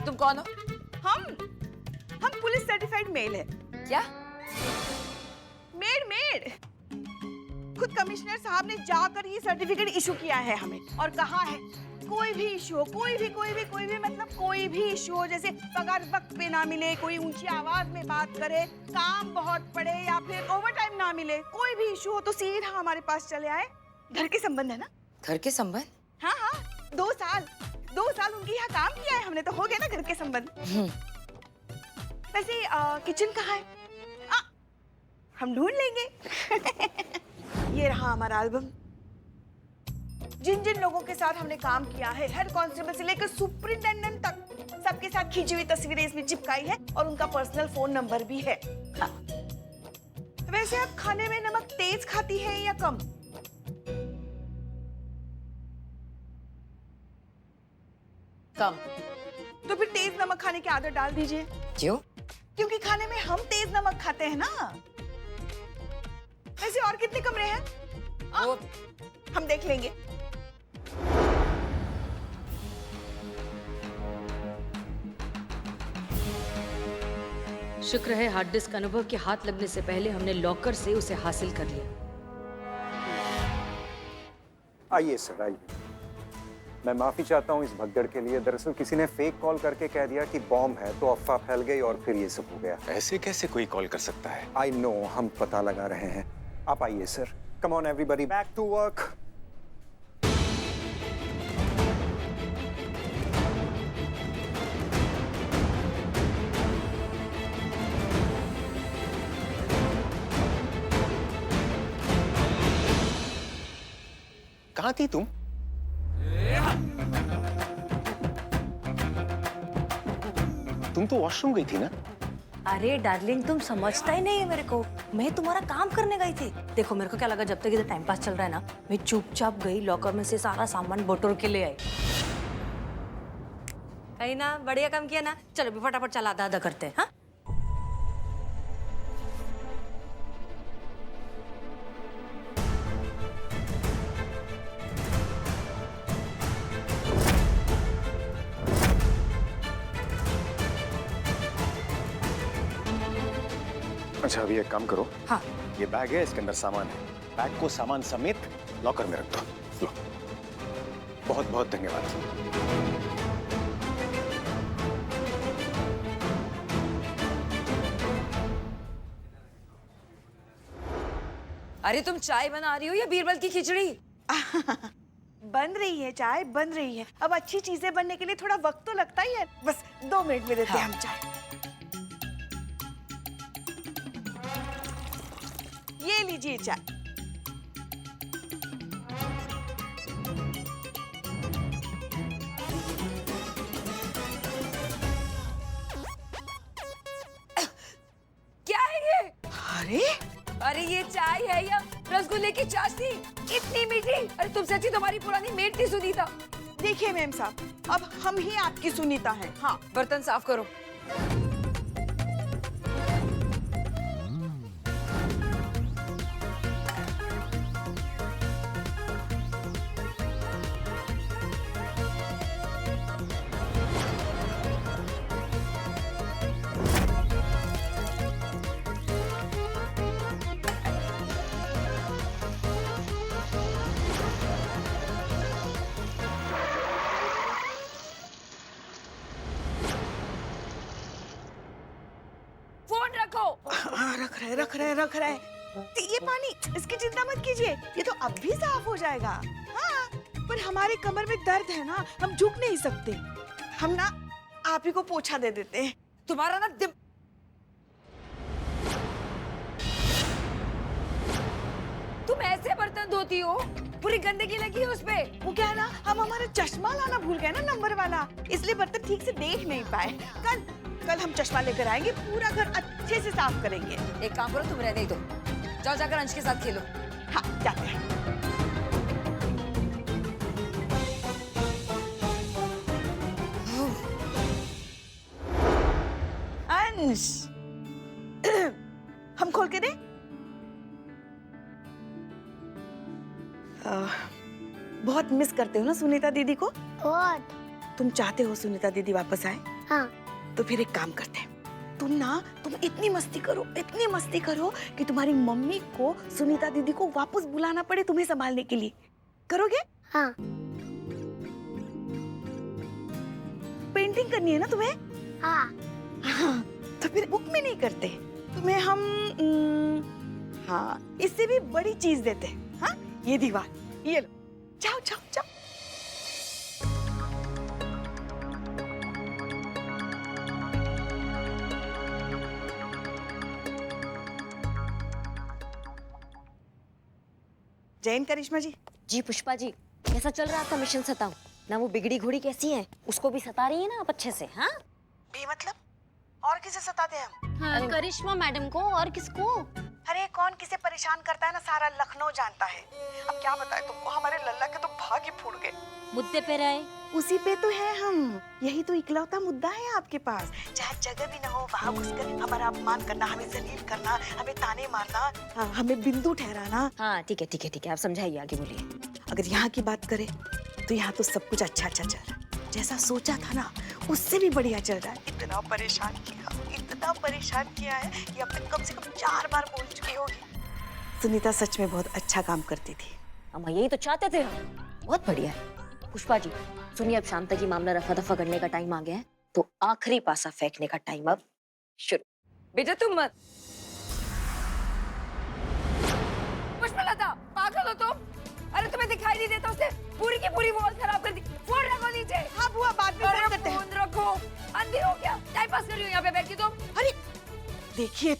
तुम कौन हो? हम पुलिस सर्टिफाइड मेल है। क्या? मेड खुद कमिश्नर साहब ने जाकर ये सर्टिफिकेट इशू किया है हमें और कहा है कोई भी इशू हो, कोई भी मतलब कोई भी इशू हो, जैसे पगार वक्त पे ना मिले, कोई ऊंची आवाज में बात करे, काम बहुत पड़े या फिर ओवर टाइम ना मिले, कोई भी इशू हो तो सीधा हमारे पास चले आए। घर के संबंध है ना? घर के संबंध? हाँ, 2 साल उनके यहाँ काम किया है हमने, तो हो गया ना घर के संबंध। वैसे किचन कहाँ है? हम ढूंढ लेंगे। ये रहा हमारा एल्बम। जिन जिन लोगों के साथ हमने काम किया है, हेड कांस्टेबल से लेकर सुपरिटेंडेंट तक, सबके साथ खींची हुई तस्वीरें इसमें चिपकाई है और उनका पर्सनल फोन नंबर भी है। हाँ। वैसे आप खाने में नमक तेज खाती हैं या कम? कम। तो फिर तेज नमक खाने की आदत डाल दीजिए। क्यों? क्योंकि खाने में हम तेज नमक खाते हैं ना। वैसे और कितने कमरे हैं? हम देख लेंगे। शुक्र है हार्ड डिस्क अनुभव के हाथ लगने से पहले हमने लॉकर से उसे हासिल कर लिया। आइए सर, आइए। मैं माफी चाहता हूँ इस भगदड़ के लिए। दरअसल किसी ने फेक कॉल करके कह दिया कि बॉम्ब है, तो अफवाह फैल गई और फिर ये सब हो गया। ऐसे कैसे कोई कॉल कर सकता है? आई नो, हम पता लगा रहे हैं। आप आइए sir. Come on everybody, back to work. कहाँ थी तुम? तुम तो वॉशरूम गई थी ना? अरे डार्लिंग, तुम समझता ही नहीं है मेरे को। मैं तुम्हारा काम करने गई थी। देखो मेरे को क्या लगा, जब तक इधर टाइम पास चल रहा है ना, मैं चुपचाप गई लॉकर में से सारा सामान बटोर के ले आई। कहीं ना बढ़िया काम किया ना। चलो भी फटाफट चला आधा आधा करते हैं। हाँ, अच्छा, अभी एक काम करो। हाँ। ये बैग है, इसके अंदर सामान है। बैग को सामान समेत लॉकर में रख दो। लो, बहुत बहुत धन्यवाद। अरे तुम चाय बना रही हो या बीरबल की खिचड़ी? बन रही है चाय, बन रही है। अब अच्छी चीजें बनने के लिए थोड़ा वक्त तो लगता ही है। बस 2 मिनट में देते हैं हम चाय। ये लीजिए चाय। क्या है ये? अरे अरे ये चाय है या रसगुल्ले की चाशनी? इतनी मीठी। अरे तुमसे अच्छी तुम्हारी पुरानी मेड थी सुनीता। देखिए मैम साहब, अब हम ही आपकी सुनीता हैं। हाँ, बर्तन साफ करो। फोन रखो। रख रहे। तो ये पानी, इसकी चिंता मत कीजिए, ये तो अब भी साफ हो जाएगा। हाँ, पर हमारे कमर में दर्द है ना, हम झुक नहीं सकते। हम ना आप ही को पोछा दे देते हैं। तुम्हारा ना तुम ऐसे बर्तन धोती हो? पूरी गंदगी लगी है उसपे। वो क्या है ना, हम हमारा चश्मा लाना भूल गए ना, नंबर वाला, इसलिए बर्तन ठीक से देख नहीं पाए। कल हम चश्मा लेकर आएंगे, पूरा घर अच्छे से साफ करेंगे। एक काम करो, तुम रहने ही दो। जाओ जाकर अंश के साथ खेलो। हाँ, जाते हैं। अंश, हम खोल के दें? बहुत मिस करते हो ना सुनीता दीदी को? बहुत। तुम चाहते हो सुनीता दीदी वापस आए? हाँ। तो फिर एक काम करते हैं, तुम इतनी मस्ती करो कि तुम्हारी मम्मी को, सुनीता दीदी को वापस बुलाना पड़े तुम्हें संभालने के लिए। करोगे? हाँ। पेंटिंग करनी है ना तुम्हें? हाँ। हाँ, तो फिर बुक में नहीं करते, तुम्हें हम हाँ इससे भी बड़ी चीज देते हैं। हाँ, ये दीवार, ये लो, जाओ जाओ जाओ। जैन करिश्मा जी। जी पुष्पा जी, कैसा चल रहा है आपका मिशन सताऊं? ना वो बिगड़ी घोड़ी कैसी है, उसको भी सता रही है ना आप अच्छे से? हाँ भी मतलब और किसे सताते हैं हम? हाँ, करिश्मा मैडम को, और किसको? अरे कौन किसे परेशान करता है ना, सारा लखनऊ जानता है। अब क्या बताए तुमको, हमारे लल्ला के तो भाग ही फूट गए। मुद्दे पे रहे। उसी पे तो है हम, यही तो इकलौता मुद्दा है आपके पास। चाहे जगह भी ना हो, वहाँ घुसकर हमारा अपमान करना, हमें जलील करना, हमें ताने मारना, हाँ, हमें बिंदु ठहराना। हाँ ठीक है, आप समझाइए, आगे बोलिए। अगर यहाँ की बात करें तो यहाँ तो सब कुछ अच्छा चल रहा है, जैसा सोचा था ना उससे भी बढ़िया चल रहा है। इतना परेशान किया है कि अब तक कम से कम 4 बार बोल चुकी होगी। सुनीता सच में बहुत अच्छा काम करती थी। हम यही तो चाहते थे हम। बहुत बढ़िया है। पुष्पा जी सुनिए, अब शाम तक ही मामला रफा दफा करने का टाइम आ गया है, तो आखिरी पासा फेंकने का टाइम अब शुरू। बेटा तुम मत। पुष्पलता, पागल हो तुम? अरे तुम्हें दिखाई नहीं देता? उसने पूरी की पूरी वॉल खराब कर दी। फोन रखो नीचे। हाँ बुआ, बाद में बात करते हैं। फोन रखो। अंधी हो क्या? टाइम पास कर रही हो यहाँ पे बैठ के तुम? अरे देखिए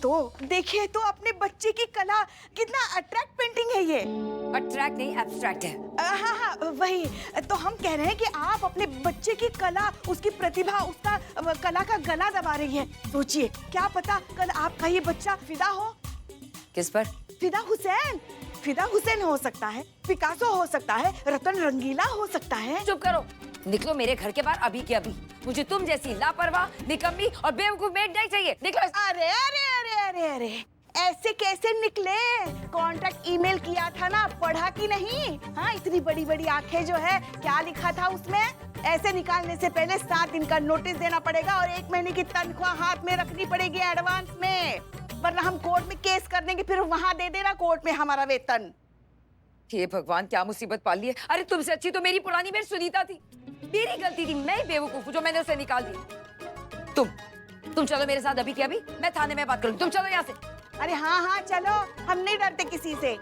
तो अपने बच्चे की कला, कितना अट्रैक्ट पेंटिंग है ये। अट्रैक्ट नहीं, एब्स्ट्रैक्ट है। हाँ, वही तो हम कह रहे हैं कि आप अपने बच्चे की कला, उसकी प्रतिभा, उसका कला का गला दबा रही हैं। सोचिए, क्या पता कल आपका ये बच्चा फिदा हो। किस पर? फिदा हुसैन हो सकता है, पिकासो हो सकता है, रतन रंगीला हो सकता है। चुप करो, निकलो मेरे घर के बाहर अभी के अभी। मुझे तुम जैसी लापरवाह, निकम्मी और बेवकूफ मेड नहीं चाहिए। निकलो। अरे ऐसे कैसे निकले? कॉन्ट्रैक्ट ईमेल किया था ना, पढ़ा कि नहीं? हाँ, इतनी बड़ी बड़ी आंखें जो है, क्या लिखा था उसमें? ऐसे निकालने से पहले 7 दिन का नोटिस देना पड़ेगा और 1 महीने की तनख्वाह हाथ में रखनी पड़ेगी एडवांस में, वरना हम कोर्ट में केस कर देंगे, फिर वहाँ दे देना कोर्ट में हमारा वेतन। हे भगवान, क्या मुसीबत पाली है। अरे तुमसे अच्छी तो मेरी पुरानी मेट सुनीता थी। मेरी गलती थी, मैं बेवकूफ हूँ जो मैंने उसे निकाल दी। तुम चलो मेरे साथ अभी के अभी, मैं थाने में बात करूँ। तुम चलो यहाँ से। अरे हाँ चलो, हम नहीं डरते किसी से।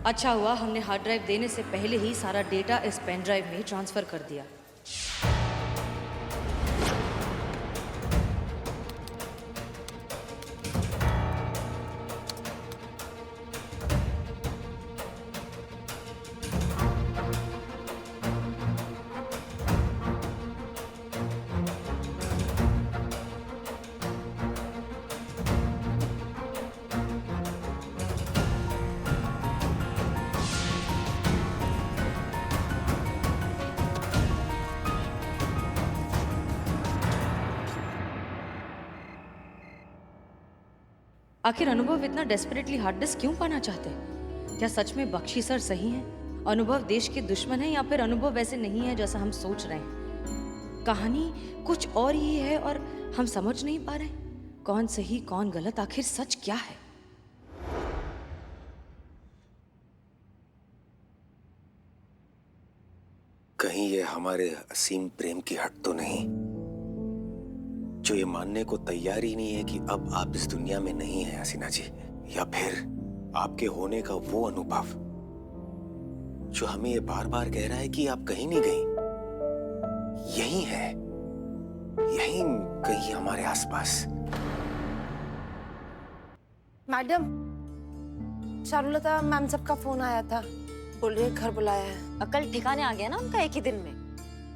अच्छा हुआ हमने हार्ड ड्राइव देने से पहले ही सारा डेटा इस पेन ड्राइव में ट्रांसफर कर दिया। आखिर अनुभव इतना डेस्परेटली हार्ड डिस्क क्यों पाना चाहते हैं? क्या सच में बख्शी सर सही हैं? अनुभव देश के दुश्मन है या फिर अनुभव वैसे नहीं है जैसा हम सोच रहे हैं? कहानी कुछ और ही है और हम समझ नहीं पा रहे। कौन सही कौन गलत, आखिर सच क्या है? कहीं ये ये हमारे असीम प्रेम की हट तो नहीं, जो ये मानने को तैयार ही नहीं है कि अब आप इस दुनिया में नहीं है हसीना जी, या फिर आपके होने का वो अनुभव जो हमें ये बार बार कह रहा है कि आप कहीं नहीं गई, यही है, यही कहीं हमारे आसपास। मैडम, चारुलता मैम सबका फोन आया था, बोल रही है घर बुलाया है। अकल ठिकाने आ गया ना उनका एक ही दिन में।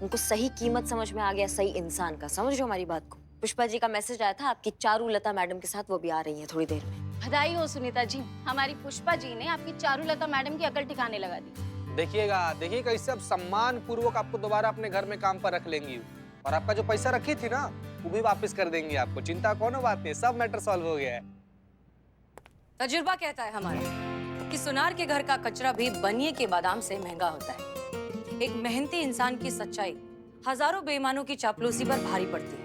उनको सही कीमत समझ में आ गया सही इंसान का। समझ रहे हो हमारी बात को? पुष्पा जी का मैसेज आया था आपकी चारुलता मैडम के साथ, वो भी आ रही हैं थोड़ी देर में। बधाई हो सुनीता जी, हमारी पुष्पा जी ने आपकी चारुलता मैडम की अकल ठिकाने लगा दी। देखिएगा इससे अब सम्मान पूर्वक आपको दोबारा अपने घर में काम पर रख लेंगी, और आपका जो पैसा रखी थी ना वो भी वापस कर देंगी आपको। चिंता कोनो बात नहीं, सब मैटर सॉल्व हो गया है। तजुर्बा कहता है हमारा कि सुनार के घर का कचरा भी बनिए के बादाम से महंगा होता है। एक मेहनती इंसान की सच्चाई हजारों बेईमानों की चापलूसी पर भारी पड़ती है।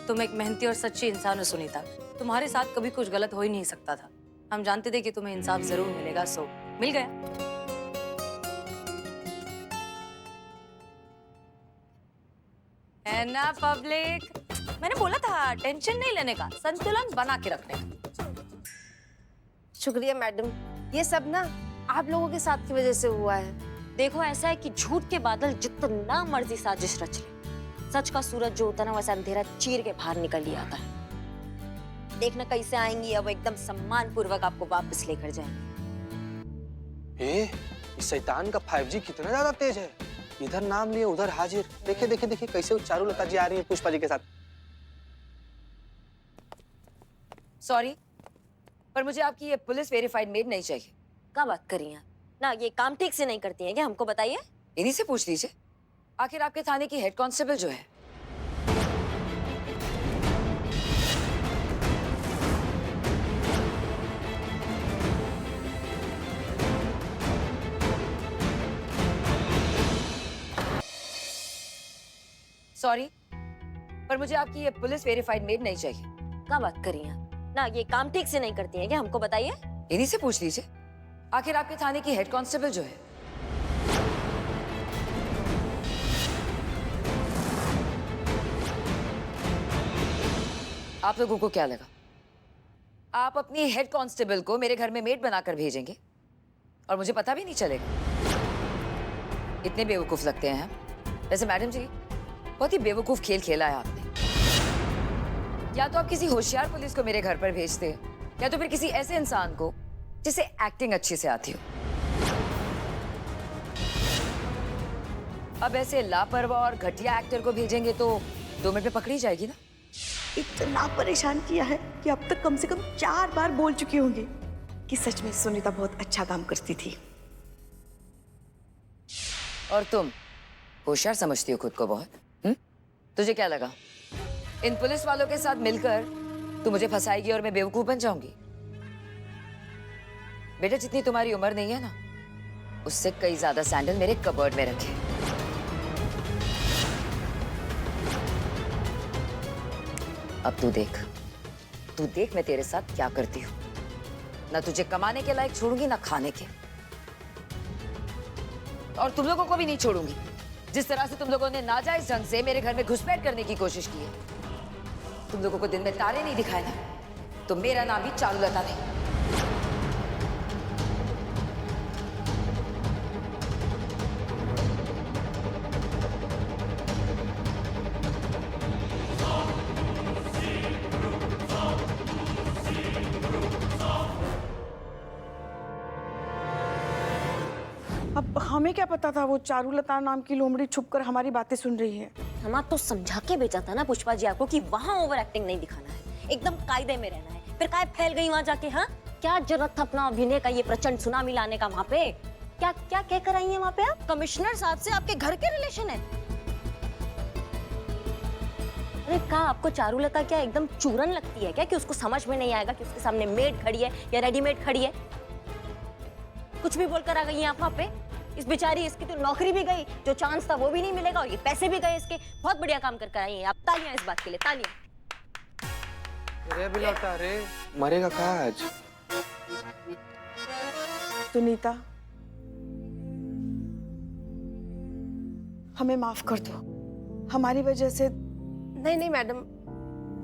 तुम एक मेहनती और सच्ची इंसान हो सुनीता, तुम्हारे साथ कभी कुछ गलत हो ही नहीं सकता था। हम जानते थे कि तुम्हें इंसाफ जरूर मिलेगा, सो मिल गया। है ना पब्लिक, मैंने बोला था टेंशन नहीं लेने का, संतुलन बना के रखने का। शुक्रिया मैडम, ये सब ना आप लोगों के साथ की वजह से हुआ है। देखो ऐसा है कि झूठ के बादल जितना मर्जी साजिश रच ले, सच का सूरज जो होता है ना वैसा अंधेरा चीर के बाहर निकल ही आता है। देखना कैसे आएंगी अब, एकदम सम्मान पूर्वक आपको वापस लेकर जाएंगे। इस शैतान का 5G कितना ज्यादा तेज है। इधर नाम लिए उधर हाजिर। देखिए देखिए देखिए कैसे वो चारुलता जी आ रही है पुष्पा जी के साथ। सॉरी, पर मुझे आपकी ये पुलिस वेरीफाइड मेड नहीं चाहिए। क्या बात कर रही हैं ना, ये काम ठीक से नहीं करती हैं क्या? हमको बताइए। इन्हीं से पूछ लीजिए। आखिर आपके थाने की हेड कांस्टेबल जो है, सॉरी, पर मुझे आपकी ये पुलिस वेरीफाइड मेड नहीं चाहिए। क्या बात कर रही हैं ना, ये काम ठीक से नहीं करती हैं क्या? हमको बताइए। इन्हीं से पूछ लीजिए। आखिर आपके थाने की हेड कांस्टेबल जो है, आप लोगों को क्या लगा आप अपनी हेड कांस्टेबल को मेरे घर में मेड बनाकर भेजेंगे और मुझे पता भी नहीं चलेगा? इतने बेवकूफ लगते हैं हम। वैसे मैडम जी, बहुत ही बेवकूफ खेल खेला है आपने। या तो आप किसी होशियार पुलिस को मेरे घर पर भेजते हैं, या तो फिर किसी ऐसे इंसान को जिसे एक्टिंग अच्छी से आती हो। अब ऐसे लापरवाह और घटिया एक्टर को भेजेंगे तो 2 मिनट में पकड़ी जाएगी ना। इतना परेशान किया है कि अब तक कम से कम 4 बार बोल चुकी होंगी कि सच में सुनीता बहुत अच्छा काम करती थी। और तुम होशियार समझती हो खुद को बहुत। तुझे क्या लगा इन पुलिस वालों के साथ मिलकर तू मुझे फंसाएगी और मैं बेवकूफ बन जाऊंगी? बेटा, जितनी तुम्हारी उम्र नहीं है ना, उससे कई ज्यादा सैंडल मेरे कबर्ड में रखे। अब तू देख मैं तेरे साथ क्या करती हूँ। ना तुझे कमाने के लायक छोड़ूंगी, ना खाने के। और तुम लोगों को भी नहीं छोड़ूंगी। जिस तरह से तुम लोगों ने नाजायज ढंग से मेरे घर में घुसपैठ करने की कोशिश की है। तुम लोगों को दिन में तारे नहीं दिखाए ना, तो मेरा नाम भी चारुलता नहीं। अब हमें क्या पता था वो चारुलता नाम की लोमड़ी छुपकर हमारी बातें सुन रही है। हम तो समझा के भेजा था ना पुष्पा जी आपको कि वहाँ ओवर एक्टिंग नहीं दिखाना है, एकदम कायदे में रहना है। फिर काय फैल गई वहाँ जाके? हाँ, क्या जरूरत था अपना अभिनय का ये प्रचंड सुनामी लाने का? वहाँ पे क्या क्या कह कर आई है? वहाँ पे आप कमिश्नर साहब से आपके घर के रिलेशन है? अरे क्या आपको चारुलता क्या एकदम चूरन लगती है क्या कि उसको समझ में नहीं आएगा कि उसके सामने मेड खड़ी है या रेडीमेड खड़ी है? कुछ भी बोलकर आ गई हैं आप वहाँ पे। इस बेचारी, इसकी तो नौकरी भी गई, जो चांस था वो भी नहीं मिलेगा, और ये पैसे भी गए इसके। बहुत बढ़िया काम कर आई हैं आप। तालियां इस बात के लिए, तालियां। अरे अभी लौटा, अरे मरेगा कहाँ आज? सुनीता, हमें माफ कर दो। हमारी वजह से नहीं नहीं मैडम,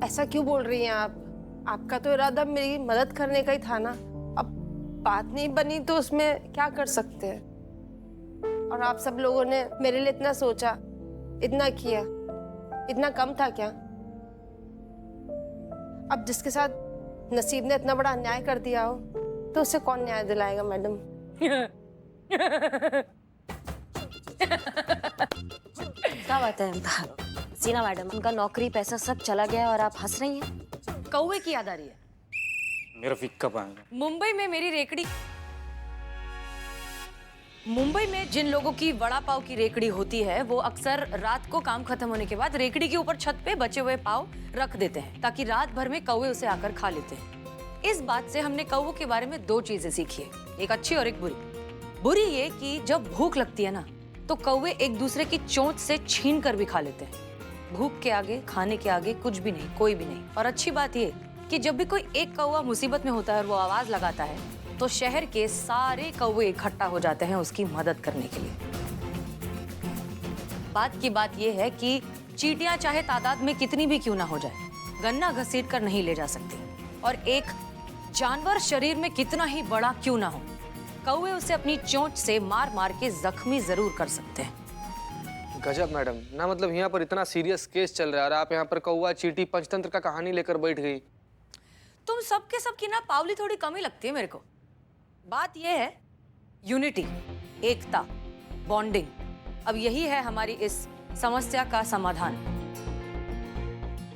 ऐसा क्यों बोल रही हैं आप? आपका तो इरादा मेरी मदद करने का ही था ना। अब बात नहीं बनी तो उसमें क्या कर सकते हैं। और आप सब लोगों ने मेरे लिए इतना सोचा, इतना किया, इतना कम था क्या? अब जिसके साथ नसीब ने इतना बड़ा अन्याय कर दिया हो तो उसे कौन न्याय दिलाएगा मैडम? क्या बात है सीना मैडम, उनका नौकरी पैसा सब चला गया और आप हंस रही हैं? कौवे की याद आ रही है। मेरा फिक्का पाएंगे। मुंबई में मेरी रेकड़ी, मुंबई में जिन लोगों की वड़ा पाव की रेकड़ी होती है वो अक्सर रात को काम खत्म होने के बाद रेकड़ी के ऊपर छत पे बचे हुए पाव रख देते हैं ताकि रात भर में कौवे उसे आकर खा लेते हैं। इस बात से हमने कौवों के बारे में 2 चीजें सीखी है, एक अच्छी और एक बुरी। बुरी ये कि जब भूख लगती है ना तो कौवे एक दूसरे की चोंच से छीन कर भी खा लेते हैं। भूख के आगे, खाने के आगे कुछ भी नहीं, कोई भी नहीं। और अच्छी बात ये कि जब भी कोई एक कौवा मुसीबत में होता है और वो आवाज लगाता है तो शहर के सारे कौवे इकट्ठा हो जाते हैं उसकी मदद करने के लिए। बात की बात यह है कि चींटियां चाहे तादाद में कितनी भी क्यों ना हो जाए, गन्ना घसीट कर नहीं ले जा सकती। और एक जानवर शरीर में कितना ही बड़ा क्यों ना हो, कौवे उसे अपनी चोंच से मार मार के जख्मी जरूर कर सकते हैं। गजब मैडम, ना मतलब यहाँ पर इतना सीरियस केस चल रहा है और आप यहाँ पर कौवा चींटी पंचतंत्र का कहानी लेकर बैठ गई। तुम सबके सबकी ना पावली थोड़ी कम ही लगती है मेरे को। बात यह है यूनिटी, एकता, बॉन्डिंग। अब यही है हमारी इस समस्या का समाधान।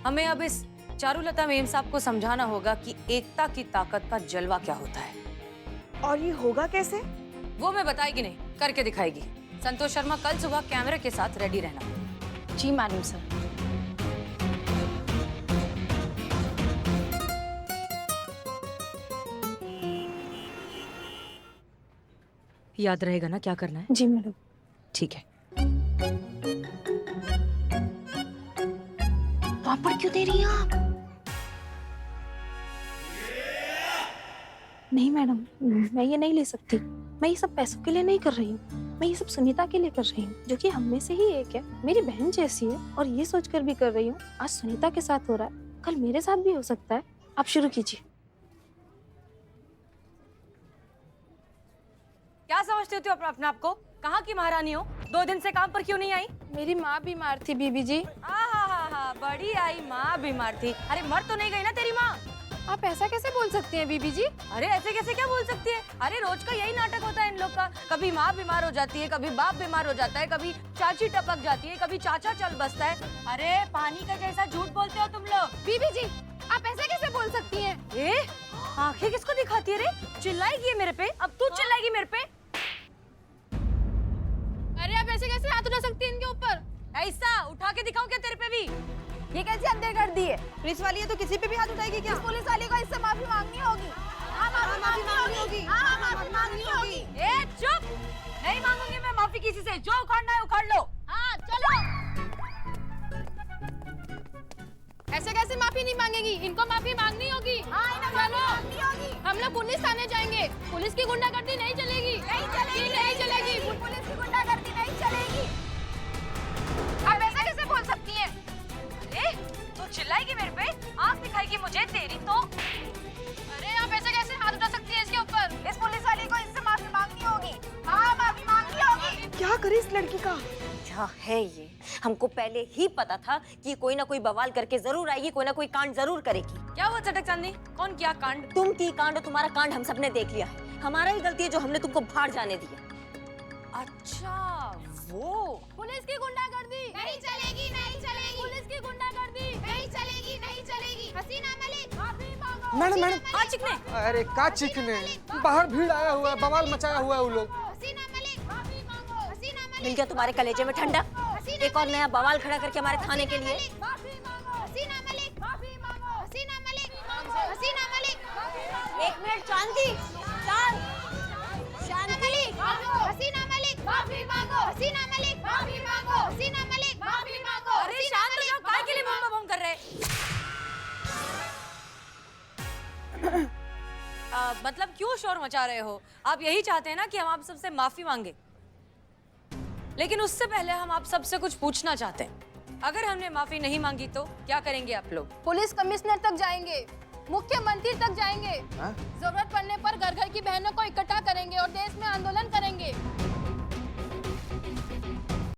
हमें अब इस चारुलता मेम साहब को समझाना होगा कि एकता की ताकत का जलवा क्या होता है। और ये होगा कैसे? वो मैं बताएगी नहीं, करके दिखाएगी। संतोष शर्मा, कल सुबह कैमरे के साथ रेडी रहना। जी मैडम सर। याद रहेगा ना क्या करना है? जी मैडम। ठीक है। पापड़ क्यों दे रही हैं आप? नहीं मैडम, मैं ये नहीं ले सकती। मैं ये सब पैसों के लिए नहीं कर रही हूँ, मैं ये सब सुनीता के लिए कर रही हूँ, जो कि हम में से ही एक है, मेरी बहन जैसी है। और ये सोचकर भी कर रही हूँ, आज सुनीता के साथ हो रहा है, कल मेरे साथ भी हो सकता है। आप शुरू कीजिए। क्या समझते हो तुम अपने आप को? कहाँ की महारानी हो? 2 दिन से काम पर क्यों नहीं आई? मेरी माँ बीमार थी बीबी जी। आहा, बड़ी आई माँ बीमार थी। अरे मर तो नहीं गई ना तेरी माँ? आप ऐसा कैसे बोल सकती हैं बीबी जी? अरे ऐसे कैसे क्या बोल सकती है? अरे रोज का यही नाटक होता है इन लोग का। कभी माँ बीमार हो जाती है, कभी बाप बीमार हो जाता है, कभी चाची टपक जाती है, कभी चाचा चल बसता है। अरे पानी का जैसा झूठ बोलते हो तुम लोग। बीबी जी, आप ऐसे कैसे बोल सकती हैं? आंखें किसको दिखाती है रे? चिल्लाएगी मेरे पे? अब तू चिल्लाएगी मेरे पे? अरे आप ऐसे कैसे हाथ उठा सकती हैं इनके ऊपर? ऐसा उठा के दिखाऊं क्या तेरे पे भी? ये कैसे अंदर कर दी है? पुलिस वाली है तो किसी पे भी हाथ उठाएगी क्या? पुलिस वाले को इससे माफी मांगनी होगी। माफी मांगनी होगी। माफी मांगनी होगी। चुप! नहीं मांगूंगी मैं माफी किसी से। जो उखाड़ना है उखाड़ लो। हाँ चलो। ऐसे कैसे माफी नहीं मांगेगी? इनको माफी मांगनी होगी। हाँ, इन्हें माफी मांगनी होगी। हम लोग पुलिस थाने जाएंगे। पुलिस की गुंडागर्दी नहीं चलेगी। नहीं चलेगी, नहीं चलेगी। पुलिस की गुंडागर्दी नहीं चलेगी। आप ऐसा कैसे बोल सकती हैं? अरे तू चिल्लाएगी मेरे पे? आंख दिखाएगी मुझे तेरी तो। अरे आप ऐसे कैसे हाथ उठा सकती हैं इसके ऊपर? इस पुलिस वाली को इससे माफी मांगनी होगी। हाँ, माफी मांगनी होगी। क्या करे इस लड़की का? क्या है ये? हमको पहले ही पता था कि कोई ना कोई बवाल करके जरूर आएगी, कोई ना कोई कांड जरूर करेगी। क्या हुआ चटक चांदनी? कौन किया कांड? तुम की कांड और तुम्हारा कांड हम सबने देख लिया है। हमारा ही गलती है जो हमने तुमको बाहर जाने दिया। अच्छा वो पुलिस की गुंडागर्दी नहीं चलेगी, नहीं चलेगी। पुलिस की गुंडागर्दी नहीं चलेगी, नहीं चलेगी। हसीना मलिक माफी मांगो। मैडम हाँ चिकने। अरे का चिकने, बाहर भीड़ आया हुआ है, बवाल मचाया हुआ है वो लोग। हसीना मलिक माफी मांगो। हसीना मलिक मिल गया तुम्हारे कलेजे में ठंडा? एक और नया बवाल खड़ा करके हमारे थाने के लिए। माफी मांगो। हसीना मलिक माफी मांगो। हसीना मलिक मांगो। हसीना मलिक। 1 मिनट शांति। शांत। शांति। हसीना मलिक माफी मांगो। हसीना मलिक माफी मांगो। हसीना मलिक माफी मांगो। अरे शांत हो जाओ, काय के लिए बम बम कर रहे? मतलब क्यों शोर मचा रहे हो? आप यही चाहते हैं ना कि हम आप सबसे माफी मांगे? लेकिन उससे पहले हम आप सबसे कुछ पूछना चाहते हैं। अगर हमने माफी नहीं मांगी तो क्या करेंगे आप लोग? पुलिस कमिश्नर तक जाएंगे, मुख्यमंत्री तक जाएंगे, हाँ? जरूरत पड़ने पर घर घर की बहनों को इकट्ठा करेंगे और